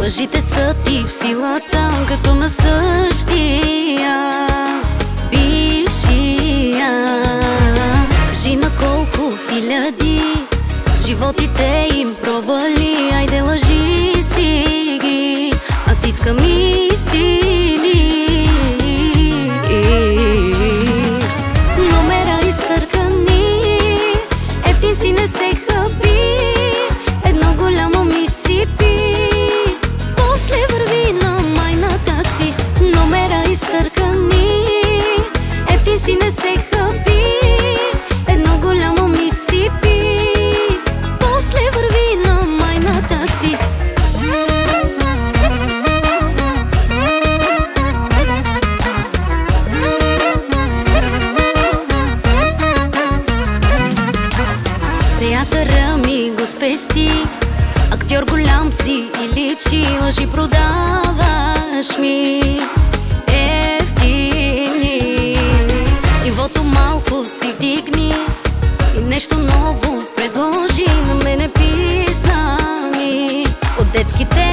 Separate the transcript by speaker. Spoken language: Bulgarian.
Speaker 1: Лъжите са ти в силата, като на същия бившия. Кажи на колко хиляди животите им пробвали, айде лъжи си ги, аз искам истини. Номера изтъркани, ефтин си не се хъби, едно голямо ми сипи, после върви на майната си. Номера изтъркани, ефтин си не се хъби, едно голямо ми сипи, после върви на майната си. Театъра ми го спести, актьор голям си и личи, лъжи продаваш ми ефтини. Нивото малко си вдигни и нещо ново предложи, на мене писна ми от детските